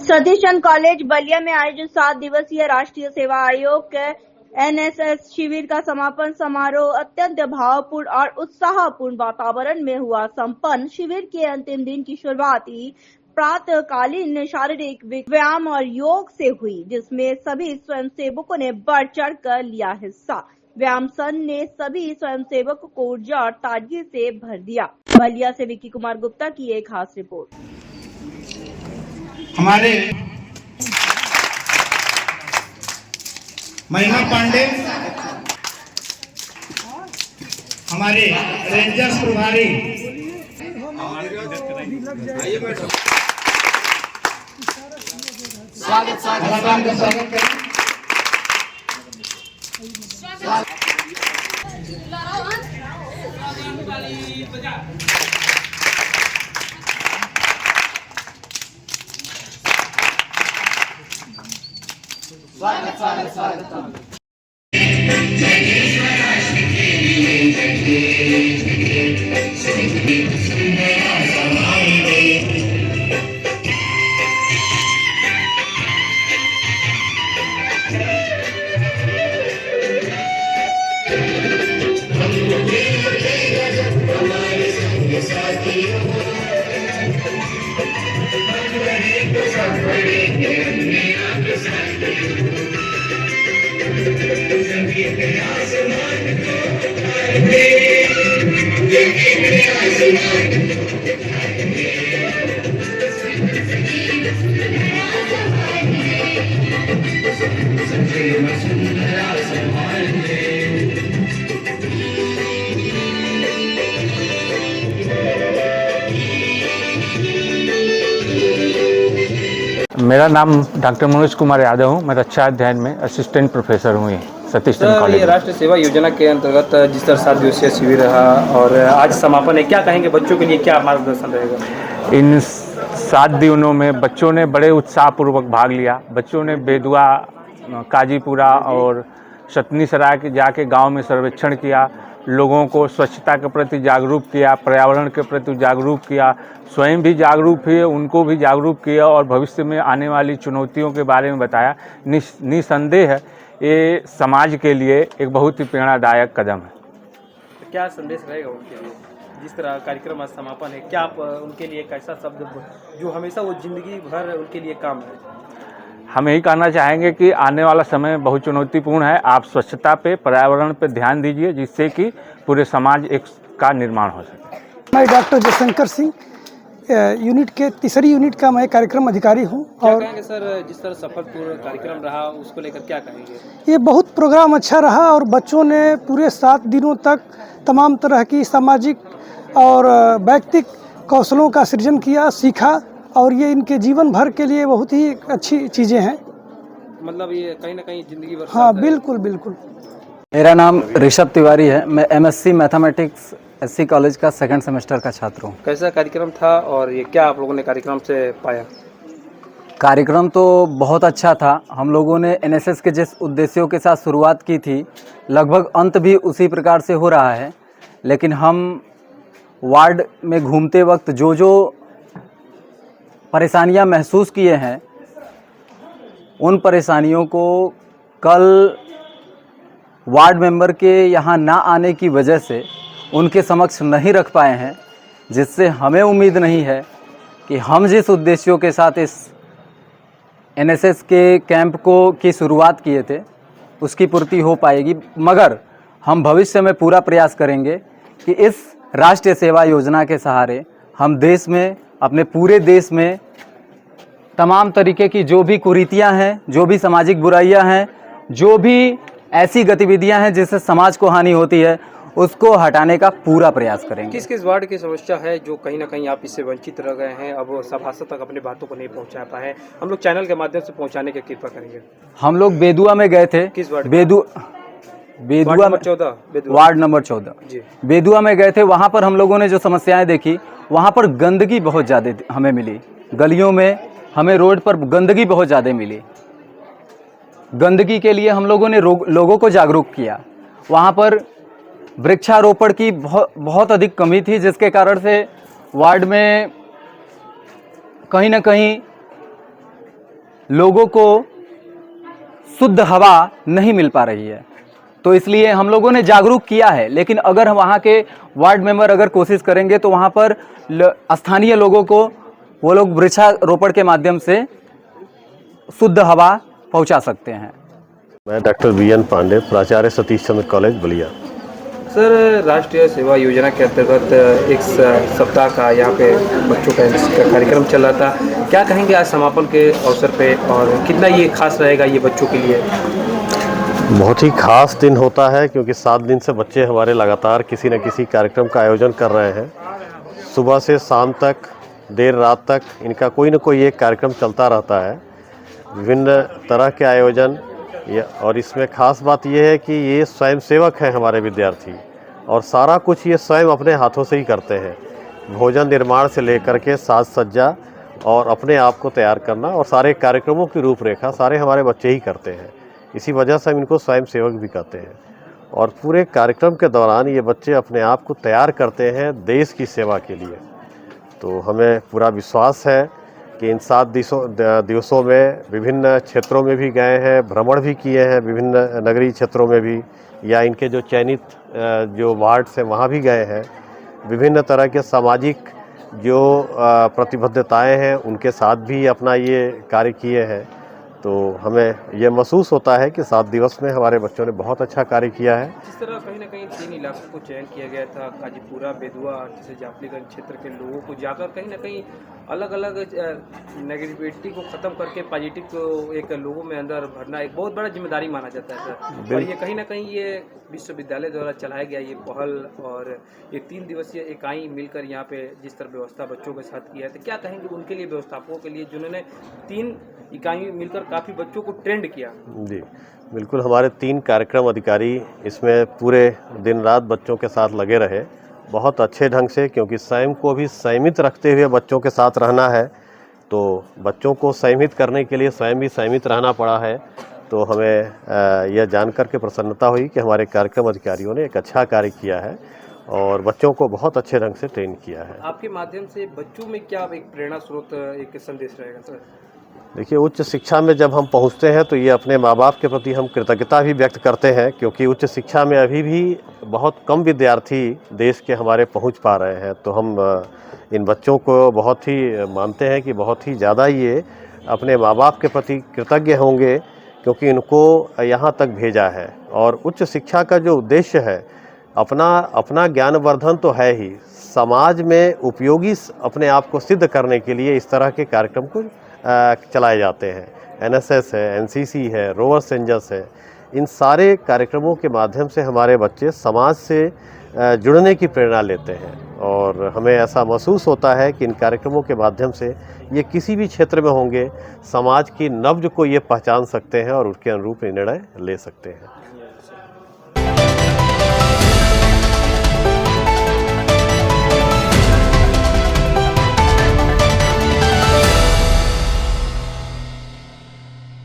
सतीश चंद college Ballia में आयोजित 7 दिवसीय राष्ट्रीय सेवा आयोग के एनएसएस शिविर का समापन समारोह अत्यंत भावपूर्ण और उत्साहपूर्ण वातावरण में हुआ संपन्न। शिविर के अंतिम दिन की शुरुआत ही प्रातःकालीन शारीरिक व्यायाम और योग से हुई, जिसमें सभी स्वयंसेवकों ने बढ़ चढ़ कर लिया हिस्सा। व्यायाम संघ ने सभी स्वयंसेवकों को ऊर्जा और ताजगी से भर दिया। बलिया से विक्की कुमार गुप्ता की एक खास रिपोर्ट। हमारे महिमा पांडे, हमारे रेंजर्स प्रभारी, स्वागत करें। स्वागत। मेरा नाम डॉक्टर मनोज कुमार यादव हूँ। मैं रक्षा अध्ययन में असिस्टेंट प्रोफेसर हूँ सतीश चंद कॉलेज। ये राष्ट्रीय सेवा योजना के अंतर्गत जिस तरह 7 दिवसीय शिविर रहा और आज समापन है, क्या कहेंगे बच्चों के लिए, क्या मार्गदर्शन रहेगा? इन 7 दिनों में बच्चों ने बड़े उत्साहपूर्वक भाग लिया। बच्चों ने बेदुआ, काजीपुरा और सतनी सराय के जाके गांव में सर्वेक्षण किया, लोगों को स्वच्छता के प्रति जागरूक किया, पर्यावरण के प्रति जागरूक किया, स्वयं भी जागरूक हुए, उनको भी जागरूक किया और भविष्य में आने वाली चुनौतियों के बारे में बताया। निसंदेह ये समाज के लिए एक बहुत ही प्रेरणादायक कदम है। तो क्या संदेश रहेगा उनके लिए? जिस तरह कार्यक्रम आज समापन है, क्या आप उनके लिए एक ऐसा शब्द जो हमेशा वो जिंदगी भर उनके लिए काम है? हम यही कहना चाहेंगे कि आने वाला समय बहुत चुनौतीपूर्ण है। आप स्वच्छता पे, पर्यावरण पे ध्यान दीजिए, जिससे कि पूरे समाज एक का निर्माण हो सके। मैं डॉक्टर जयशंकर सिंह, यूनिट के तीसरी यूनिट का मैं कार्यक्रम अधिकारी हूँ। और कहेंगे सर, जिस तरह सफलपूर्ण कार्यक्रम रहा उसको लेकर क्या कहेंगे? ये बहुत प्रोग्राम अच्छा रहा और बच्चों ने पूरे 7 दिनों तक तमाम तरह की सामाजिक और व्यक्तिक कौशलों का सृजन किया, सीखा और ये इनके जीवन भर के लिए बहुत ही अच्छी चीज़ें हैं। मतलब ये कहीं ना कहीं जिंदगी भर। हाँ, बिल्कुल बिल्कुल। मेरा नाम ऋषभ तिवारी है। मैं एमएससी मैथमेटिक्स एससी कॉलेज का 2nd सेमेस्टर का छात्र हूँ। कैसा कार्यक्रम था और ये क्या आप लोगों ने कार्यक्रम से पाया? कार्यक्रम तो बहुत अच्छा था। हम लोगों ने एनएसएस के जिस उद्देश्यों के साथ शुरुआत की थी, लगभग अंत भी उसी प्रकार से हो रहा है। लेकिन हम वार्ड में घूमते वक्त जो परेशानियां महसूस किए हैं, उन परेशानियों को कल वार्ड मेंबर के यहाँ ना आने की वजह से उनके समक्ष नहीं रख पाए हैं, जिससे हमें उम्मीद नहीं है कि हम जिस उद्देश्यों के साथ इस एनएसएस के कैंप की शुरुआत किए थे उसकी पूर्ति हो पाएगी। मगर हम भविष्य में पूरा प्रयास करेंगे कि इस राष्ट्रीय सेवा योजना के सहारे हम देश में, अपने पूरे देश में तमाम तरीके की जो भी कुरीतियां हैं, जो भी सामाजिक बुराइयां हैं, जो भी ऐसी गतिविधियां हैं जिससे समाज को हानि होती है, उसको हटाने का पूरा प्रयास करेंगे। किस किस वार्ड की समस्या है जो कहीं ना कहीं आप इससे वंचित रह गए हैं, अब सभासद तक अपनी बातों को नहीं पहुंचा पाए? हम लोग चैनल के माध्यम से पहुंचाने की कृपा करेंगे। हम लोग बेदुआ में गए थे। किस वार्ड? बेदुआ नंबर 14, वार्ड नंबर 14 जी। बेदुआ में गए थे। वहाँ पर हम लोगों ने जो समस्याएं देखी, वहाँ पर गंदगी बहुत ज़्यादा हमें मिली। गलियों में हमें रोड पर गंदगी बहुत ज़्यादा मिली। गंदगी के लिए हम लोगों ने लोगों को जागरूक किया। वहाँ पर वृक्षारोपण की बहुत अधिक कमी थी, जिसके कारण से वार्ड में कहीं ना कहीं लोगों को शुद्ध हवा नहीं मिल पा रही है। तो इसलिए हम लोगों ने जागरूक किया है, लेकिन अगर हम वहाँ के वार्ड मेंबर अगर कोशिश करेंगे तो वहाँ पर स्थानीय लोगों को वो लोग वृक्षारोपण के माध्यम से शुद्ध हवा पहुँचा सकते हैं। मैं डॉक्टर वीएन पांडे, प्राचार्य सतीश चंद्र कॉलेज बलिया। सर, राष्ट्रीय सेवा योजना के अंतर्गत एक सप्ताह का यहाँ पे बच्चों का कार्यक्रम चल रहा था। क्या कहेंगे आज समापन के अवसर पे, और कितना ये खास रहेगा ये बच्चों के लिए? बहुत ही खास दिन होता है, क्योंकि 7 दिन से बच्चे हमारे लगातार किसी न किसी कार्यक्रम का आयोजन कर रहे हैं। सुबह से शाम तक, देर रात तक इनका कोई न कोई एक कार्यक्रम चलता रहता है, विभिन्न तरह के आयोजन। और इसमें ख़ास बात यह है कि ये स्वयं सेवक हैं हमारे विद्यार्थी, और सारा कुछ ये स्वयं अपने हाथों से ही करते हैं। भोजन निर्माण से लेकर के साज सज्जा और अपने आप को तैयार करना, और सारे कार्यक्रमों की रूपरेखा सारे हमारे बच्चे ही करते हैं। इसी वजह से हम इनको स्वयं सेवक भी कहते हैं। और पूरे कार्यक्रम के दौरान ये बच्चे अपने आप को तैयार करते हैं देश की सेवा के लिए। तो हमें पूरा विश्वास है कि इन 7 दिवसों में विभिन्न क्षेत्रों में भी गए हैं, भ्रमण भी किए हैं, विभिन्न नगरीय क्षेत्रों में भी, या इनके जो चयनित जो वार्ड्स हैं वहाँ भी गए हैं। विभिन्न तरह के सामाजिक जो प्रतिबद्धताएं हैं उनके साथ भी अपना ये कार्य किए हैं। तो हमें ये महसूस होता है कि 7 दिवस में हमारे बच्चों ने बहुत अच्छा कार्य किया है। जिस तरह कहीं ना कहीं 3 इलाकों को चयन किया गया था, काजीपुरा, बेदुआ, जैसे जाफलीगंज क्षेत्र के लोगों को जाकर कहीं ना कहीं अलग अलग नेगेटिविटी को ख़त्म करके पॉजिटिव को एक लोगों में अंदर भरना एक बहुत बड़ा जिम्मेदारी माना जाता है सर। और ये कहीं ना कहीं ये विश्वविद्यालय द्वारा चलाया गया ये पहल, और ये 3 दिवसीय इकाई मिलकर यहाँ पे जिस तरह व्यवस्था बच्चों के साथ किया है, तो क्या कहेंगे उनके लिए, व्यवस्थापकों के लिए, जिन्होंने 3 इकाई मिलकर काफ़ी बच्चों को ट्रेंड किया? जी बिल्कुल, हमारे 3 कार्यक्रम अधिकारी इसमें पूरे दिन रात बच्चों के साथ लगे रहे, बहुत अच्छे ढंग से, क्योंकि स्वयं को भी संयमित रखते हुए बच्चों के साथ रहना है। तो बच्चों को संयमित करने के लिए स्वयं भी संयमित रहना पड़ा है। तो हमें यह जानकर के प्रसन्नता हुई कि हमारे कार्यक्रम अधिकारियों ने एक अच्छा कार्य किया है और बच्चों को बहुत अच्छे ढंग से ट्रेन किया है। आपके माध्यम से बच्चों में क्या एक प्रेरणा स्रोत, एक संदेश रहेगा सर? देखिए, उच्च शिक्षा में जब हम पहुंचते हैं तो ये अपने माँ बाप के प्रति हम कृतज्ञता भी व्यक्त करते हैं, क्योंकि उच्च शिक्षा में अभी भी बहुत कम विद्यार्थी देश के हमारे पहुंच पा रहे हैं। तो हम इन बच्चों को बहुत ही मानते हैं कि बहुत ही ज़्यादा ये अपने माँ बाप के प्रति कृतज्ञ होंगे, क्योंकि इनको यहाँ तक भेजा है। और उच्च शिक्षा का जो उद्देश्य है, अपना ज्ञानवर्धन तो है ही, समाज में उपयोगी अपने आप को सिद्ध करने के लिए इस तरह के कार्यक्रम को चलाए जाते हैं। एनएसएस है, एनसीसी है, रोवर्स रेंजर्स है, इन सारे कार्यक्रमों के माध्यम से हमारे बच्चे समाज से जुड़ने की प्रेरणा लेते हैं। और हमें ऐसा महसूस होता है कि इन कार्यक्रमों के माध्यम से ये किसी भी क्षेत्र में होंगे, समाज की नब्ज को ये पहचान सकते हैं और उसके अनुरूप निर्णय ले सकते हैं।